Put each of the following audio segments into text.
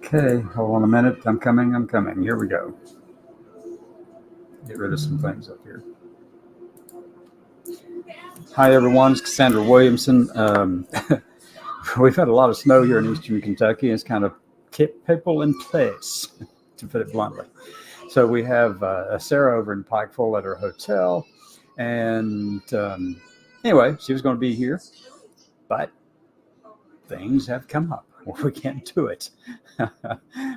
Okay, hold on a minute. I'm coming. Here we go. Get rid of some things up here. Hi, everyone. It's Cassandra Williamson. We've had a lot of snow here in eastern Kentucky. It's kind of kept people in place, to put it bluntly. So we have Sarah over in Pikeville at her hotel. And anyway, she was going to be here, but things have come up. We can't do it.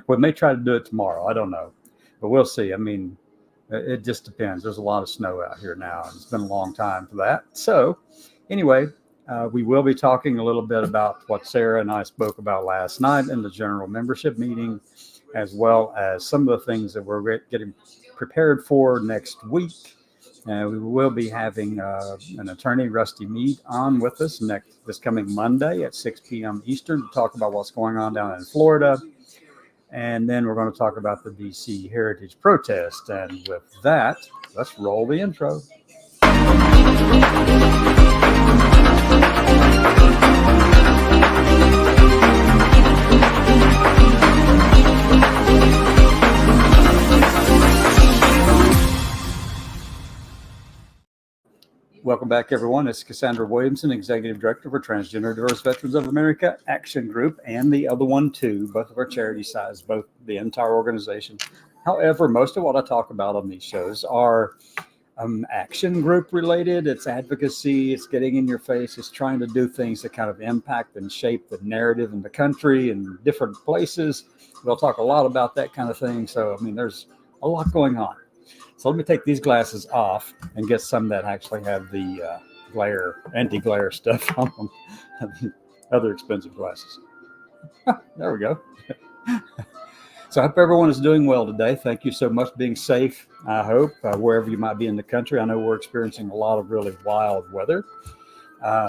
We may try to do it tomorrow. I don't know, but we'll see. I mean, it just depends. There's a lot of snow out here now. It's been a long time for that. So anyway, we will be talking a little bit about what Sarah and I spoke about last night in the general membership meeting, as well as some of the things that we're getting prepared for next week. We will be having an attorney, Rusty Mead, on with us this coming Monday at 6 p.m. Eastern to talk about what's going on down in Florida. And then we're going to talk about the D.C. Heritage Protest. And with that, let's roll the intro. Welcome back, everyone. It's Cassandra Williamson, Executive Director for Transgender Diverse Veterans of America Action Group, and the other one too, both of our charity sides, both the entire organization. However, most of what I talk about on these shows are action group related. It's advocacy, it's getting in your face, it's trying to do things that kind of impact and shape the narrative in the country and different places. We'll talk a lot about that kind of thing. So, I mean, there's a lot going on. So let me take these glasses off and get some that actually have the anti-glare stuff on them, other expensive glasses. There we go. So I hope everyone is doing well today. Thank you so much for being safe, I hope, wherever you might be in the country. I know we're experiencing a lot of really wild weather. I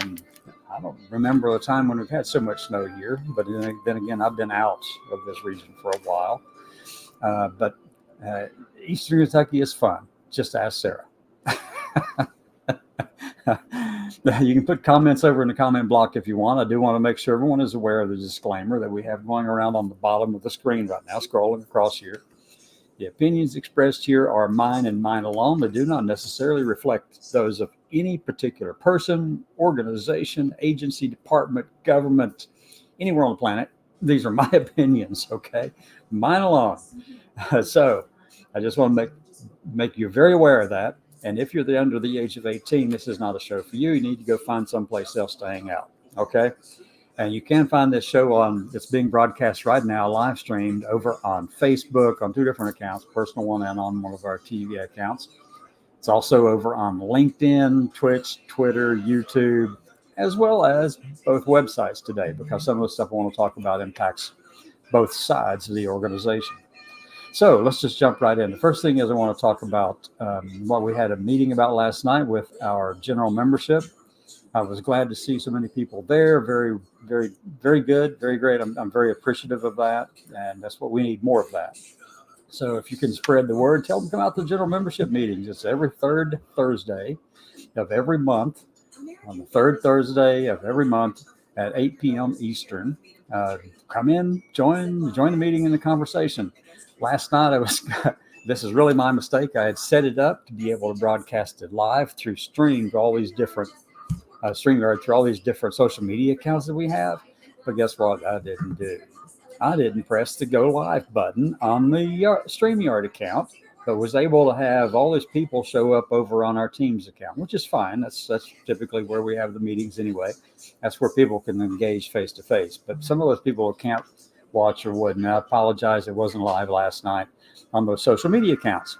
don't remember a time when we've had so much snow here, but then again, I've been out of this region for a while. But Eastern Kentucky is fun. Just ask Sarah. You can put comments over in the comment block if you want. I do want to make sure everyone is aware of the disclaimer that we have going around on the bottom of the screen right now, scrolling across here. The opinions expressed here are mine and mine alone. They do not necessarily reflect those of any particular person, organization, agency, department, government, anywhere on the planet. These are my opinions, okay? Mine alone. So I just want to make you very aware of that. And if you're under the age of 18, this is not a show for you. You need to go find someplace else to hang out, okay? And you can find this show it's being broadcast right now, live streamed over on Facebook on two different accounts, personal one and on one of our TV accounts. It's also over on LinkedIn, Twitch, Twitter, YouTube, as well as both websites today, because some of the stuff I want to talk about impacts both sides of the organization. So let's just jump right in. The first thing is I want to talk about what we had a meeting about last night with our general membership. I was glad to see so many people there. Very, very, very good. Very great. I'm very appreciative of that. And that's what we need, more of that. So if you can spread the word, tell them to come out to the general membership meetings. It's every third Thursday of every month, on the third Thursday of every month at 8 p.m. Eastern. Come in, join the meeting and the conversation. Last night, this is really my mistake. I had set it up to be able to broadcast it live through stream to all these different StreamYard, through all these different social media accounts that we have. But guess what? I didn't do. I didn't press the go live button on the StreamYard account, but was able to have all these people show up over on our Teams account, which is fine. That's typically where we have the meetings anyway. That's where people can engage face to face. But some of those people can't watch or wouldn't. I apologize, it wasn't live last night on those social media accounts.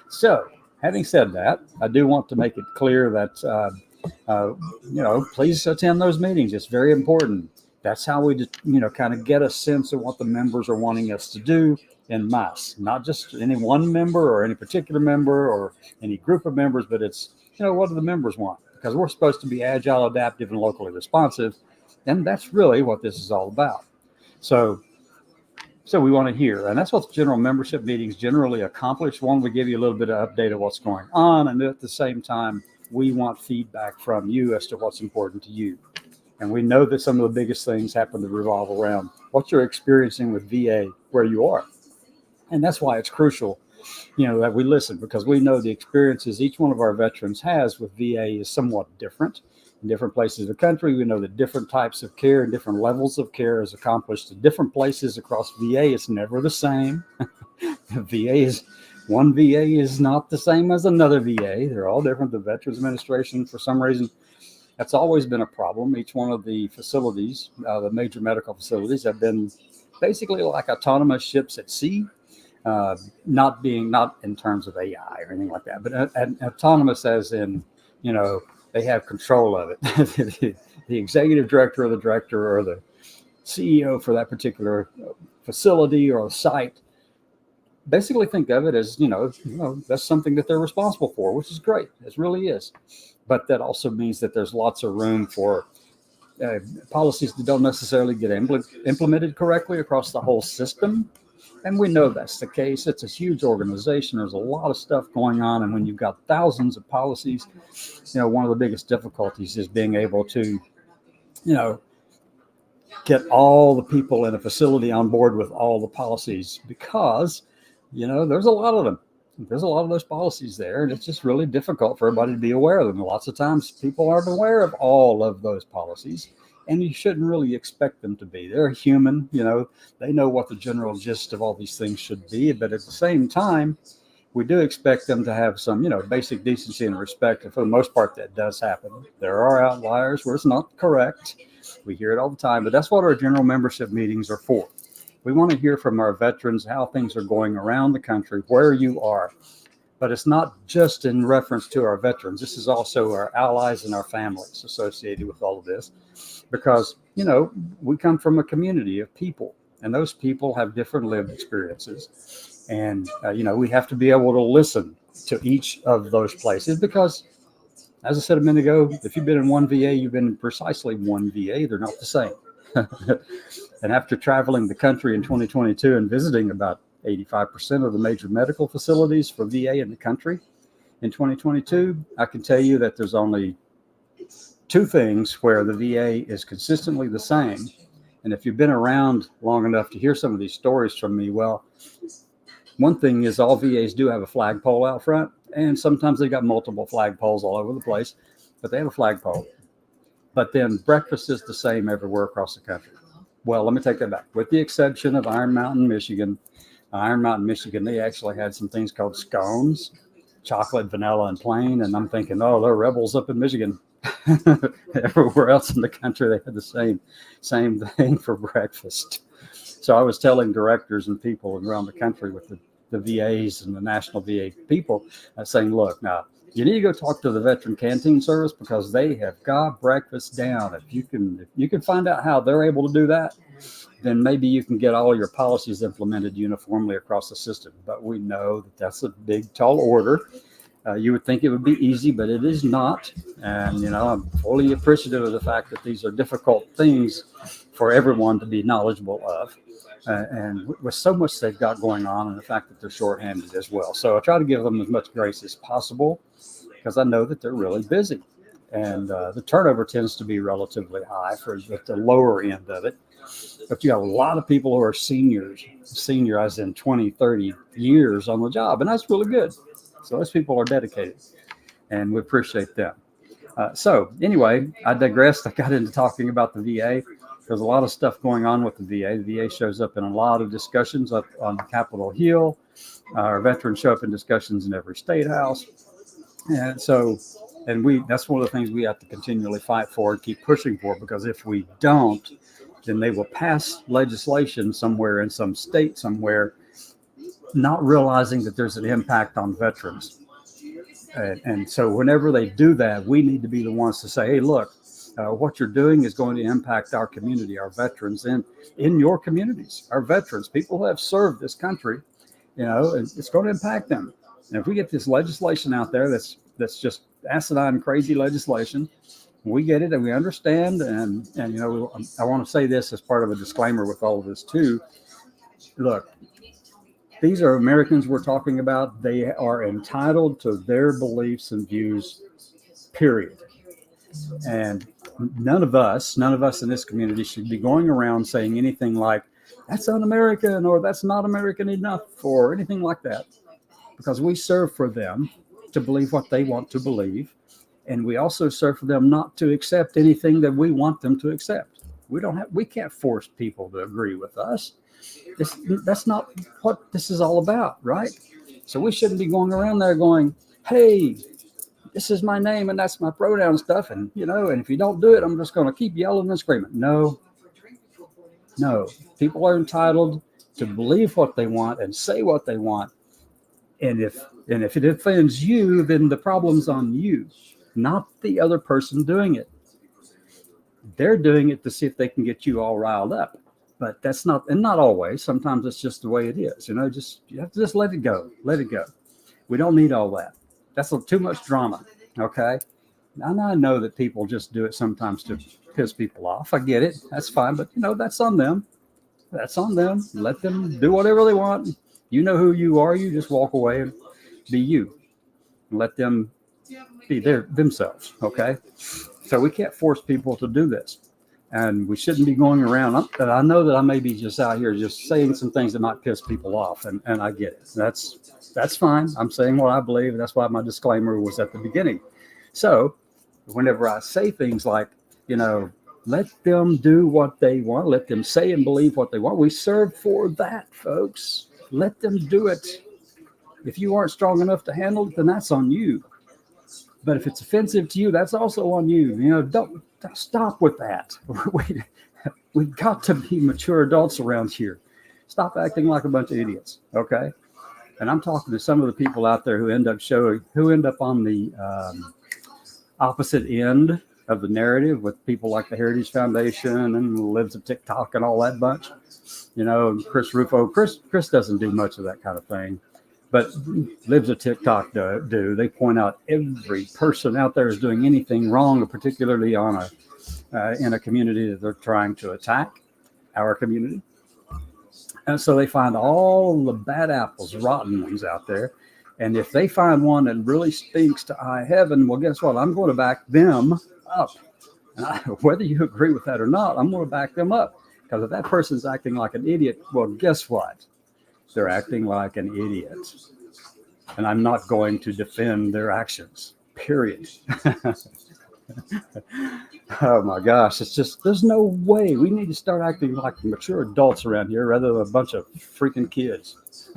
So, having said that, I do want to make it clear that please attend those meetings. It's very important. That's how we just, kind of get a sense of what the members are wanting us to do en masse, not just any one member or any particular member or any group of members, but it's, what do the members want? Because we're supposed to be agile, adaptive, and locally responsive. And that's really what this is all about. So we want to hear, and that's what the general membership meetings generally accomplish. One, we give you a little bit of update of what's going on, and at the same time, we want feedback from you as to what's important to you. And we know that some of the biggest things happen to revolve around what you're experiencing with VA where you are. And that's why it's crucial, that we listen, because we know the experiences each one of our veterans has with VA is somewhat different in different places of the country. We know that different types of care and different levels of care is accomplished in different places across VA. It's never the same. One VA is not the same as another VA. They're all different. The Veterans Administration, for some reason, that's always been a problem. Each one of the facilities, the major medical facilities, have been basically like autonomous ships at sea. Not in terms of AI or anything like that, but autonomous as in, they have control of it. The executive director or the director or the CEO for that particular facility or site basically think of it as, that's something that they're responsible for, which is great. It really is. But that also means that there's lots of room for policies that don't necessarily get implemented correctly across the whole system. And we know that's the case. It's a huge organization. There's a lot of stuff going on. And when you've got thousands of policies, one of the biggest difficulties is being able to, get all the people in a facility on board with all the policies, because, there's a lot of them. There's a lot of those policies there, and it's just really difficult for everybody to be aware of them. Lots of times people aren't aware of all of those policies, and you shouldn't really expect them to be. They're human, they know what the general gist of all these things should be, but at the same time, we do expect them to have some, basic decency and respect. And for the most part, that does happen. There are outliers where it's not correct. We hear it all the time, but that's what our general membership meetings are for. We want to hear from our veterans how things are going around the country, where you are. But it's not just in reference to our veterans. This is also our allies and our families associated with all of this, because, we come from a community of people, and those people have different lived experiences. And, we have to be able to listen to each of those places, because, as I said a minute ago, if you've been in one VA, you've been in precisely one VA. They're not the same. And after traveling the country in 2022 and visiting about 85% of the major medical facilities for VA in the country in 2022, I can tell you that there's only two things where the VA is consistently the same. And if you've been around long enough to hear some of these stories from me, well, one thing is all VAs do have a flagpole out front, and sometimes they've got multiple flagpoles all over the place, but they have a flagpole. But then breakfast is the same everywhere across the country. Well, let me take that back. With the exception of Iron Mountain, Michigan, they actually had some things called scones, chocolate, vanilla, and plain. And I'm thinking, oh, they're rebels up in Michigan. Everywhere else in the country, they had the same thing for breakfast. So I was telling directors and people around the country with the VAs and the national VA people, saying, look, now, you need to go talk to the Veteran Canteen Service, because they have got breakfast down. If you can find out how they're able to do that, then maybe you can get all your policies implemented uniformly across the system. But we know that that's a big, tall order. You would think it would be easy, but it is not. And, I'm fully appreciative of the fact that these are difficult things for everyone to be knowledgeable of. And with so much they've got going on, and the fact that they're shorthanded as well. So I try to give them as much grace as possible, because I know that they're really busy. And the turnover tends to be relatively high at the lower end of it. But you have a lot of people who are senior as in 20, 30 years on the job, and that's really good. So those people are dedicated, and we appreciate them. So anyway, I digressed. I got into talking about the VA. There's a lot of stuff going on with the VA. The VA shows up in a lot of discussions up on Capitol Hill. Our veterans show up in discussions in every state house. And so, that's one of the things we have to continually fight for and keep pushing for, because if we don't, then they will pass legislation somewhere in some state somewhere, not realizing that there's an impact on veterans. And so whenever they do that, we need to be the ones to say, hey, look, what you're doing is going to impact our community, our veterans, and in your communities, our veterans, people who have served this country, it's going to impact them. And if we get this legislation out there that's just asinine, crazy legislation, we get it and we understand. And I want to say this as part of a disclaimer with all of this too. Look, these are Americans we're talking about. They are entitled to their beliefs and views, period. And none of us in this community should be going around saying anything like, that's un-American, or that's not American enough, or anything like that, because we serve for them to believe what they want to believe. And we also serve for them not to accept anything that we want them to accept. We can't force people to agree with us. That's not what this is all about, right? So we shouldn't be going around there going, hey, this is my name and that's my pronoun stuff. And, and if you don't do it, I'm just going to keep yelling and screaming. No, people are entitled to believe what they want and say what they want. And if it offends you, then the problem's on you, not the other person doing it. They're doing it to see if they can get you all riled up. But that's not, and not always. Sometimes it's just the way it is. You have to just let it go. Let it go. We don't need all that. That's too much drama. Okay. And I know that people just do it sometimes to piss people off. I get it. That's fine. But that's on them. That's on them. Let them do whatever they want. You know who you are. You just walk away and be you. And let them be themselves. Okay. So we can't force people to do this. And we shouldn't be going around. I know that I may be just out here just saying some things that might piss people off. And I get it. That's fine. I'm saying what I believe. And that's why my disclaimer was at the beginning. So whenever I say things like, let them do what they want. Let them say and believe what they want. We serve for that, folks. Let them do it. If you aren't strong enough to handle it, then that's on you. But if it's offensive to you, that's also on you. Don't stop with that. We've got to be mature adults around here. Stop acting like a bunch of idiots. Okay. And I'm talking to some of the people out there who end up on the opposite end of the narrative with people like the Heritage Foundation and Lives of TikTok and all that bunch. Chris Rufo. Chris doesn't do much of that kind of thing. But Lives of TikTok do. They point out every person out there is doing anything wrong, particularly in a community that they're trying to attack, our community. And so they find all the bad apples, rotten ones out there. And if they find one that really stinks to high heaven, well, guess what? I'm going to back them up. Whether you agree with that or not, I'm going to back them up. Because if that person's acting like an idiot, well, guess what? They're acting like an idiot. And I'm not going to defend their actions, period. Oh my gosh, it's just, there's no way. We need to start acting like mature adults around here rather than a bunch of freaking kids.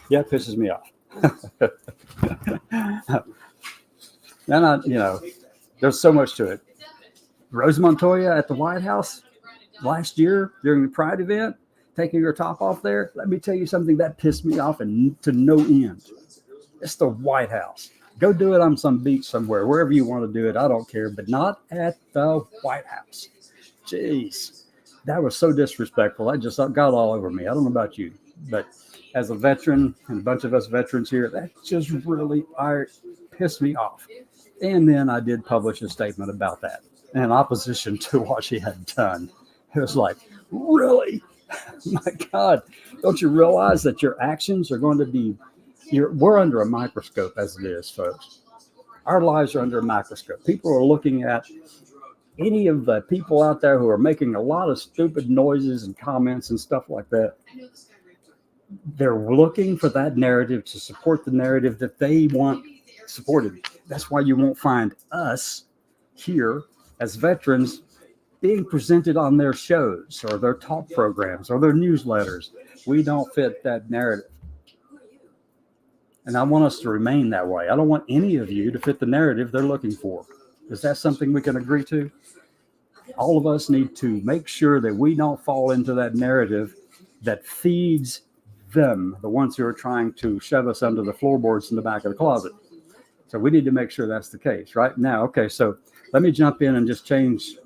Yeah, it pisses me off. And there's so much to it. Rose Montoya at the White House last year during the Pride event, taking her top off there. Let me tell you something that pissed me off and to no end. It's the White House. Go do it on some beach somewhere, wherever you want to do it. I don't care, but not at the White House. Jeez, that was so disrespectful. That just got all over me. I don't know about you, but as a veteran and a bunch of us veterans here, that just really pissed me off. And then I did publish a statement about that in opposition to what she had done. It was like, really? My God, don't you realize that your actions are going to be, we're under a microscope as it is, folks. Our lives are under a microscope. People are looking at any of the people out there who are making a lot of stupid noises and comments and stuff like that. They're looking for that narrative to support the narrative that they want supported. That's why you won't find us here as veterans being presented on their shows or their talk programs or their newsletters. We don't fit that narrative. And I want us to remain that way. I don't want any of you to fit the narrative they're looking for. Is that something we can agree to? All of us need to make sure that we don't fall into that narrative that feeds them, the ones who are trying to shove us under the floorboards in the back of the closet. So we need to make sure that's the case right now. Okay, so let me jump in and just change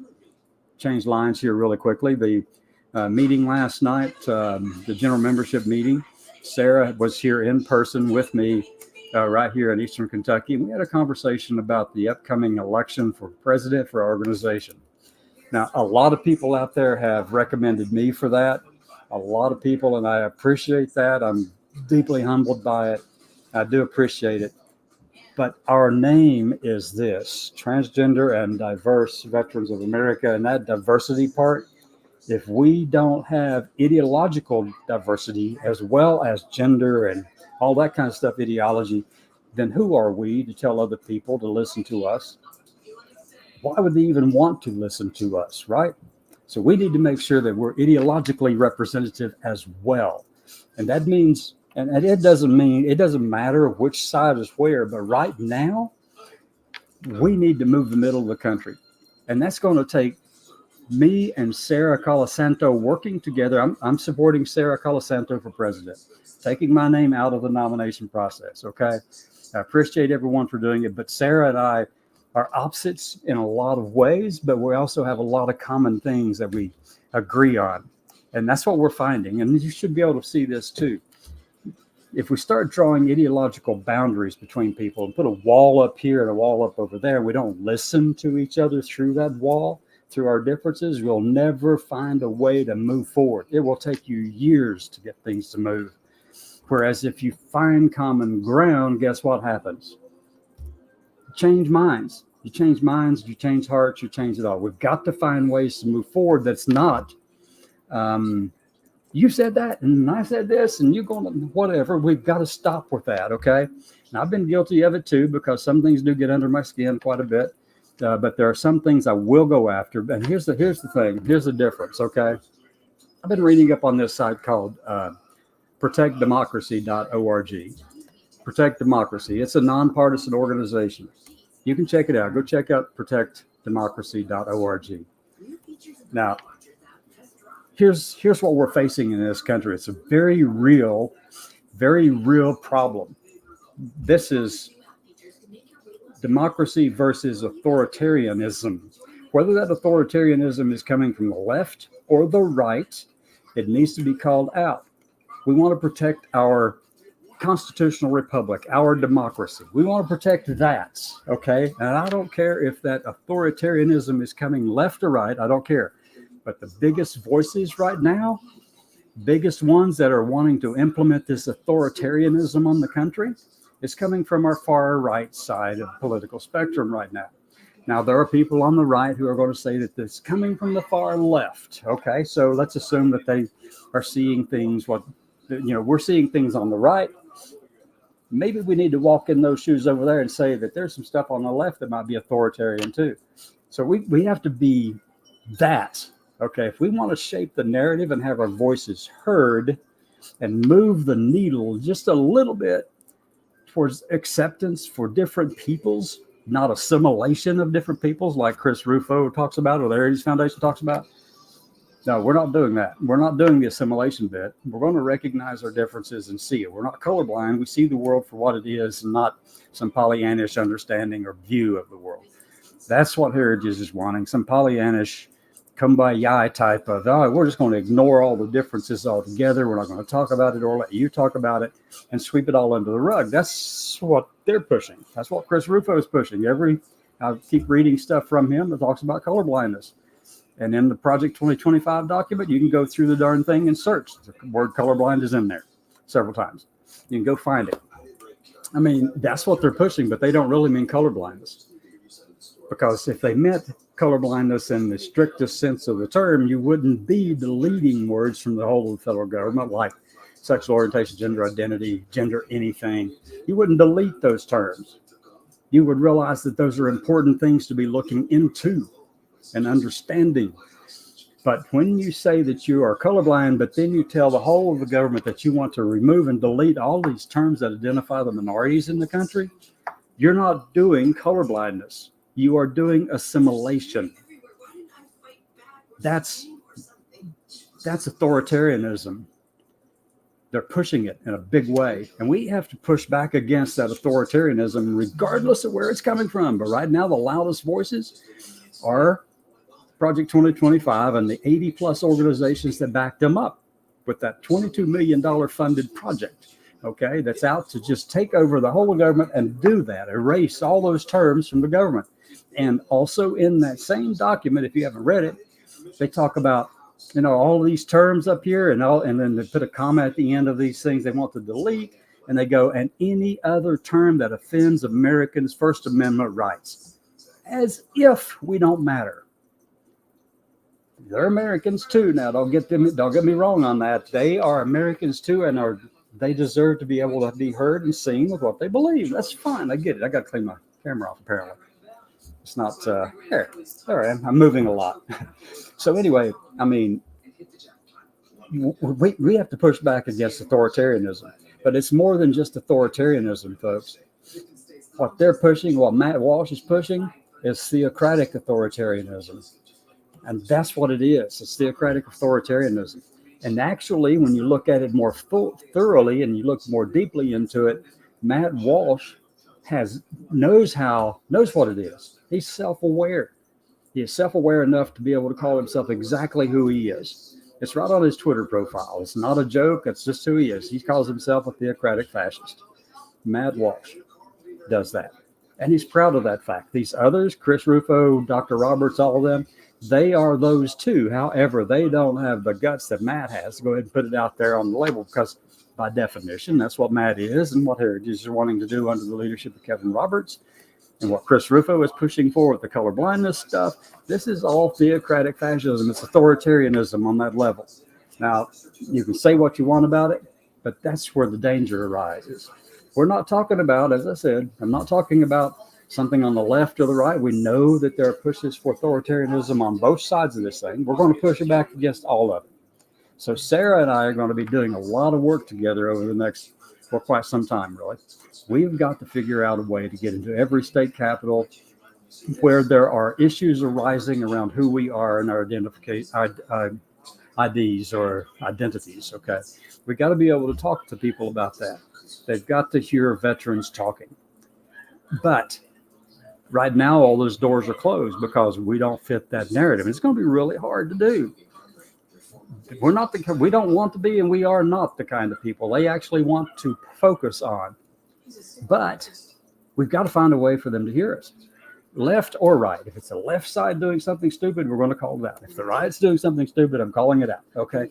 lines here really quickly. The meeting last night, the general membership meeting, Sarah was here in person with me right here in Eastern Kentucky. And we had a conversation about the upcoming election for president for our organization. Now, a lot of people out there have recommended me for that. A lot of people, and I appreciate that. I'm deeply humbled by it. I do appreciate it. But our name is this: Transgender and Diverse Veterans of America. And that diversity part, if we don't have ideological diversity as well as gender and all that kind of stuff, ideology, then who are we to tell other people to listen to us? Why would they even want to listen to us, right? So we need to make sure that we're ideologically representative as well. And that means, and it doesn't matter which side is where, but right now, we need to move the middle of the country. And that's going to take me and Sarah Colasanto working together. I'm supporting Sarah Colasanto for president, taking my name out of the nomination process. Okay. I appreciate everyone for doing it, but Sarah and I are opposites in a lot of ways, but we also have a lot of common things that we agree on. And that's what we're finding. And you should be able to see this too. If we start drawing ideological boundaries between people and put a wall up here and a wall up over there, we don't listen to each other through that wall, through our differences, we'll never find a way to move forward. It will take you years to get things to move. Whereas if you find common ground, guess what happens? Change minds. You change minds, you change hearts, you change it all. We've got to find ways to move forward that's not, you said that and I said this and you're going to whatever. We've got to stop with that, okay? And I've been guilty of it too, because some things do get under my skin quite a bit. But there are some things I will go after. And here's the thing. Here's the difference, okay? I've been reading up on this site called protectdemocracy.org. Protect Democracy. It's a nonpartisan organization. You can check it out. Go check out protectdemocracy.org. Now, here's what we're facing in this country. It's a very real problem. This is democracy versus authoritarianism. Whether that authoritarianism is coming from the left or the right, it needs to be called out. We want to protect our constitutional republic, our democracy. We want to protect that, okay? And I don't care if that authoritarianism is coming left or right. I don't care. But the biggest voices right now, biggest ones that are wanting to implement this authoritarianism on the country, is coming from our far right side of the political spectrum right now. Now, there are people on the right who are going to say that this is coming from the far left. Okay, so let's assume that they are seeing things, we're seeing things on the right. Maybe we need to walk in those shoes over there and say that there's some stuff on the left that might be authoritarian too. So we have to be that. Okay, if we want to shape the narrative and have our voices heard and move the needle just a little bit towards acceptance for different peoples, not assimilation of different peoples like Chris Rufo talks about or the Heritage Foundation talks about. No, we're not doing that. We're not doing the assimilation bit. We're going to recognize our differences and see it. We're not colorblind. We see the world for what it is and not some Pollyannish understanding or view of the world. That's what Heritage is wanting, some Pollyannish kumbaya type of, we're just going to ignore all the differences altogether. We're not going to talk about it or let you talk about it and sweep it all under the rug. That's what they're pushing. That's what Chris Rufo is pushing. I keep reading stuff from him that talks about colorblindness. And in the Project 2025 document, you can go through the darn thing and search. The word colorblind is in there several times. You can go find it. I mean, that's what they're pushing, but they don't really mean colorblindness. Because if they meant colorblindness in the strictest sense of the term, you wouldn't be deleting words from the whole of the federal government like sexual orientation, gender identity, gender anything. You wouldn't delete those terms. You would realize that those are important things to be looking into and understanding. But when you say that you are colorblind, but then you tell the whole of the government that you want to remove and delete all these terms that identify the minorities in the country, you're not doing colorblindness. You are doing assimilation. That's authoritarianism. They're pushing it in a big way. And we have to push back against that authoritarianism regardless of where it's coming from. But right now, the loudest voices are Project 2025 and the 80 plus organizations that back them up with that $22 million funded project. Okay, that's out to just take over the whole government and do that, erase all those terms from the government. And also in that same document, if you haven't read it, they talk about, all these terms up here and then they put a comma at the end of these things they want to delete. And they go, and any other term that offends Americans' First Amendment rights. As if we don't matter. They're Americans too. Now, don't get me wrong on that. They are Americans too, and they deserve to be able to be heard and seen with what they believe. That's fine. I get it. I got to clean my camera off, apparently. It's not, there I am. I'm moving a lot. So anyway, I mean, we have to push back against authoritarianism. But it's more than just authoritarianism, folks. What they're pushing, what Matt Walsh is pushing, is theocratic authoritarianism. And that's what it is. It's theocratic authoritarianism. And actually, when you look at it more thoroughly and you look more deeply into it, Matt Walsh knows what it is. He's self-aware. He is self-aware enough to be able to call himself exactly who he is. It's right on his Twitter profile. It's not a joke. It's just who he is. He calls himself a theocratic fascist. Matt Walsh does that. And he's proud of that fact. These others, Chris Rufo, Dr. Roberts, all of them, they are those too. However, they don't have the guts that Matt has to go ahead and put it out there on the label because by definition, that's what Matt is and what Heritage is wanting to do under the leadership of Kevin Roberts and what Chris Rufo is pushing for with the colorblindness stuff. This is all theocratic fascism. It's authoritarianism on that level. Now, you can say what you want about it, but that's where the danger arises. We're not talking about, as I said, I'm not talking about something on the left or the right. We know that there are pushes for authoritarianism on both sides of this thing. We're going to push it back against all of it. So Sarah and I are going to be doing a lot of work together over the next, for quite some time, really. We've got to figure out a way to get into every state capital where there are issues arising around who we are and our IDs or identities, okay? We got to be able to talk to people about that. They've got to hear veterans talking. But right now, all those doors are closed because we don't fit that narrative. It's going to be really hard to do. We don't want to be, and we are not the kind of people they actually want to focus on. But we've got to find a way for them to hear us, left or right. If it's the left side doing something stupid, we're going to call it out. If the right's doing something stupid, I'm calling it out. Okay,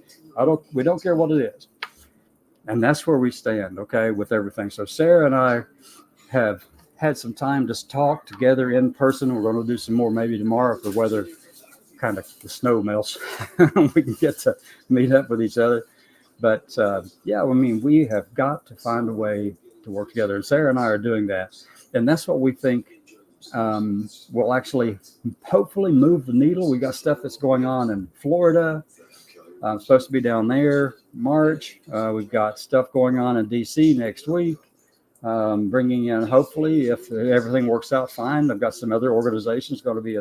we don't care what it is, and that's where we stand. Okay, with everything. So Sarah and I have had some time to talk together in person. We're going to do some more maybe tomorrow if the weather kind of the snow melts. We can get to meet up with each other. But yeah, I mean, we have got to find a way to work together. And Sarah and I are doing that. And that's what we think will actually hopefully move the needle. We got stuff that's going on in Florida. I'm supposed to be down there March. We've got stuff going on in DC next week. Bringing in, hopefully, if everything works out fine, I've got some other organizations going to be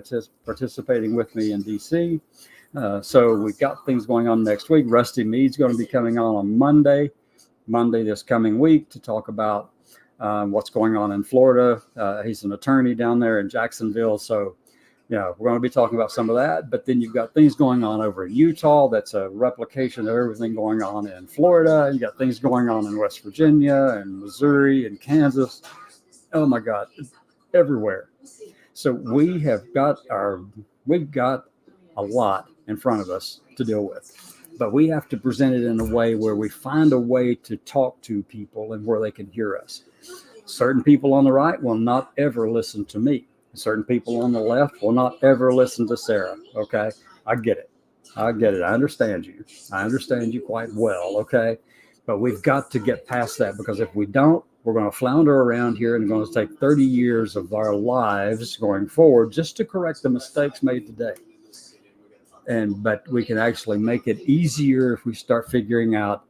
participating with me in DC. So we've got things going on next week. Rusty Mead's going to be coming on Monday this coming week to talk about what's going on in Florida. He's an attorney down there in Jacksonville. So, yeah, we're going to be talking about some of that. But then you've got things going on over in Utah. That's a replication of everything going on in Florida. You got things going on in West Virginia and Missouri and Kansas. Oh my God, everywhere. So we've got a lot in front of us to deal with, but we have to present it in a way where we find a way to talk to people and where they can hear us. Certain people on the right will not ever listen to me. Certain people on the left will not ever listen to Sarah. Okay. I get it. I understand you. I understand you quite well. Okay. But we've got to get past that, because if we don't, we're going to flounder around here and it's going to take 30 years of our lives going forward just to correct the mistakes made today. But we can actually make it easier if we start figuring out,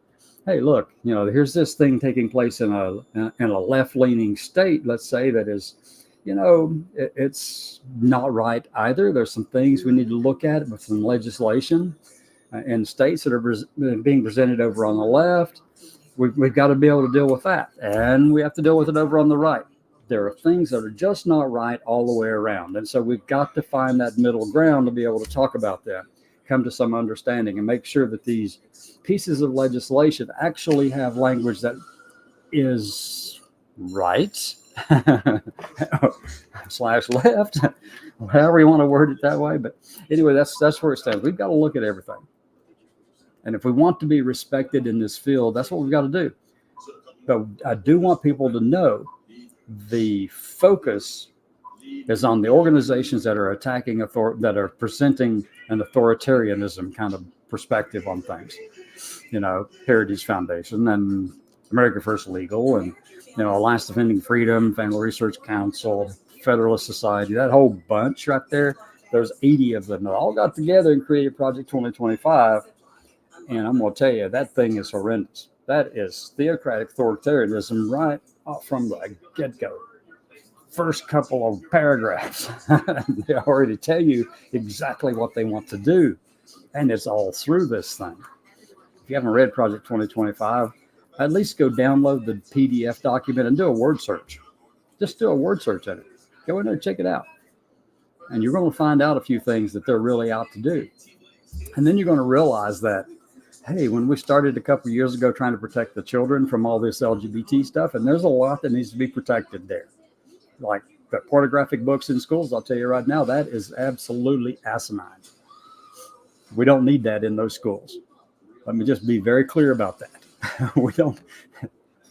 hey, look, here's this thing taking place in a left-leaning state, let's say, that is, it's not right either. There's some things we need to look at with some legislation in states that are being presented over on the left. We've got to be able to deal with that. And we have to deal with it over on the right. There are things that are just not right all the way around. And so we've got to find that middle ground to be able to talk about that, come to some understanding, and make sure that these pieces of legislation actually have language that is right slash left, however you want to word it that way. But anyway, that's where it stands. We've got to look at everything. And if we want to be respected in this field, that's what we've got to do. But I do want people to know the focus is on the organizations that are attacking that are presenting an authoritarianism kind of perspective on things. Heritage Foundation and America First Legal and Alliance Defending Freedom, Family Research Council, Federalist Society, that whole bunch right there. There's 80 of them that all got together and created Project 2025. And I'm going to tell you, that thing is horrendous. That is theocratic authoritarianism right off from the get-go. First couple of paragraphs, they already tell you exactly what they want to do. And it's all through this thing. If you haven't read Project 2025, at least go download the PDF document and do a word search. Just do a word search at it. Go in there and check it out. And you're going to find out a few things that they're really out to do. And then you're going to realize that, hey, when we started a couple of years ago trying to protect the children from all this LGBT stuff, and there's a lot that needs to be protected there. Like the pornographic books in schools, I'll tell you right now, that is absolutely asinine. We don't need that in those schools. Let me just be very clear about that. We don't.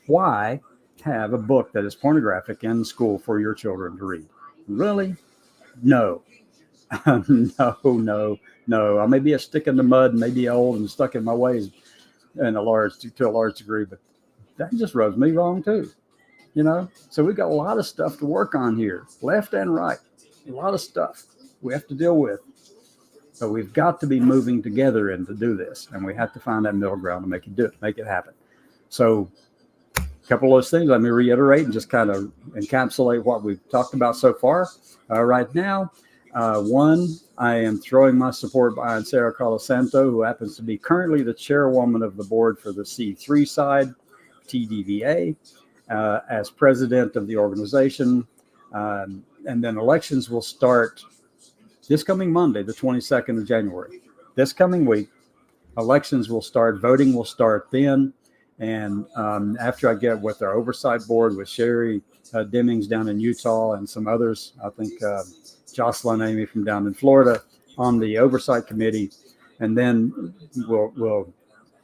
Why have a book that is pornographic in school for your children to read? Really? No. No. I may be a stick in the mud, maybe old and stuck in my ways to a large degree, but that just rubs me wrong too. So we've got a lot of stuff to work on here, left and right. A lot of stuff we have to deal with. But we've got to be moving together and to do this. And we have to find that middle ground to make it happen. So a couple of those things, let me reiterate and just kind of encapsulate what we've talked about so far. Right now, one, I am throwing my support behind Sarah Colasanto, who happens to be currently the chairwoman of the board for the C3 side, TDVA, as president of the organization. And then elections will start this coming Monday, the 22nd of January. This coming week, elections will start, voting will start then. And after I get with our oversight board with Sherry Demings down in Utah and some others, I think Jocelyn Amy from down in Florida on the oversight committee. And then we'll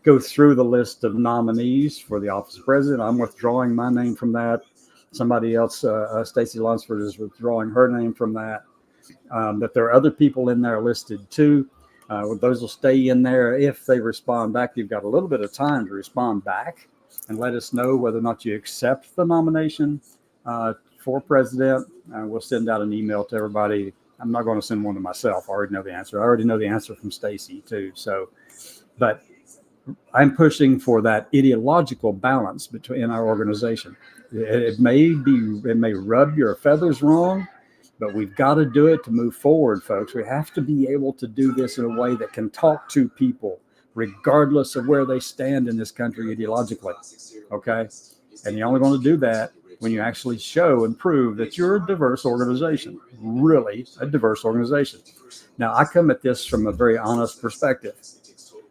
go through the list of nominees for the office of president. I'm withdrawing my name from that. Somebody else, Stacey Lunsford, is withdrawing her name from that. That there are other people in there listed too. Those will stay in there if they respond back. You've got a little bit of time to respond back and let us know whether or not you accept the nomination for president. We'll send out an email to everybody. I'm not going to send one to myself. I already know the answer. I already know the answer from Stacey too. So, but I'm pushing for that ideological balance between our organization. It may rub your feathers wrong, but we've got to do it to move forward, folks. We have to be able to do this in a way that can talk to people, regardless of where they stand in this country ideologically. Okay? And you're only going to do that when you actually show and prove that you're a diverse organization, really a diverse organization. Now, I come at this from a very honest perspective.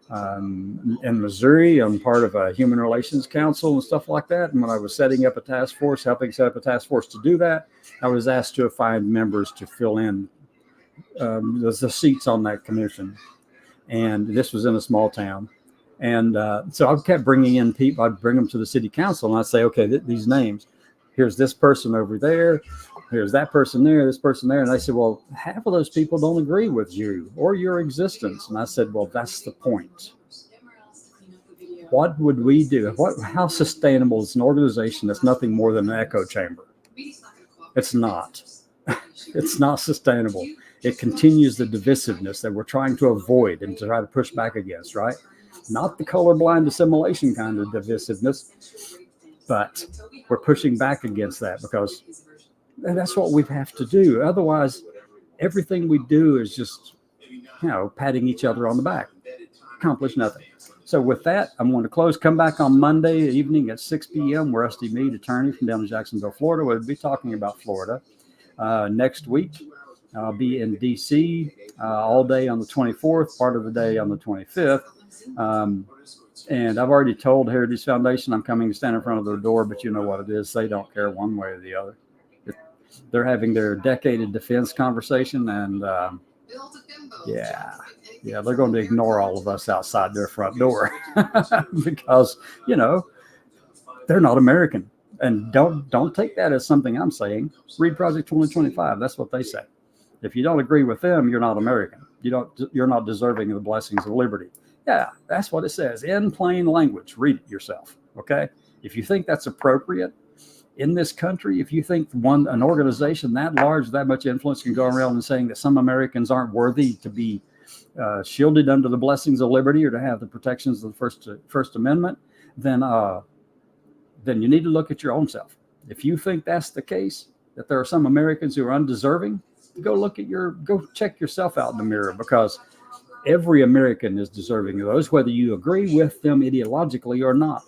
In Missouri, I'm part of a human relations council and stuff like that. And when I was setting up a task force, helping set up a task force to do that, I was asked to find members to fill in the seats on that commission. And this was in a small town. And so I kept bringing in people. I'd bring them to the city council and I'd say, okay, these names, here's this person over there. Here's that person there, this person there. And they said, well, half of those people don't agree with you or your existence. And I said, well, that's the point. What would we do? How sustainable is an organization that's nothing more than an echo chamber? It's not. It's not sustainable. It continues the divisiveness that we're trying to avoid and to try to push back against, right? Not the colorblind assimilation kind of divisiveness, but we're pushing back against that because that's what we have to do. Otherwise, everything we do is just, patting each other on the back. Accomplish nothing. So with that, I'm going to close. Come back on Monday evening at 6 p.m. Rusty Mead, attorney from down in Jacksonville, Florida. We'll be talking about Florida. Next week, I'll be in D.C. All day on the 24th, part of the day on the 25th. And I've already told Heritage Foundation I'm coming to stand in front of their door, but you know what it is. They don't care one way or the other. They're having their decaded defense conversation, and they're going to ignore all of us outside their front door because, they're not American. And don't take that as something I'm saying. Read Project 2025. That's what they say. If you don't agree with them, you're not American. You're not deserving of the blessings of liberty. Yeah, that's what it says in plain language. Read it yourself. Okay. If you think that's appropriate in this country, if you think an organization that large, that much influence can go around and saying that some Americans aren't worthy to be shielded under the blessings of liberty or to have the protections of the First Amendment, then you need to look at your own self. If you think that's the case, that there are some Americans who are undeserving, go check yourself out in the mirror, because every American is deserving of those, whether you agree with them ideologically or not.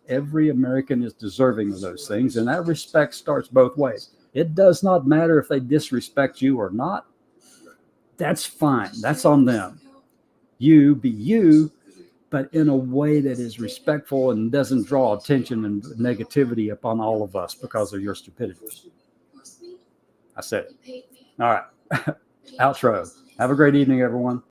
Every American is deserving of those things, and that respect starts both ways. It does not matter if they disrespect you or not. That's fine. That's on them. You be you, but in a way that is respectful and doesn't draw attention and negativity upon all of us because of your stupidity. I said it. All right. Outro. Have a great evening, everyone.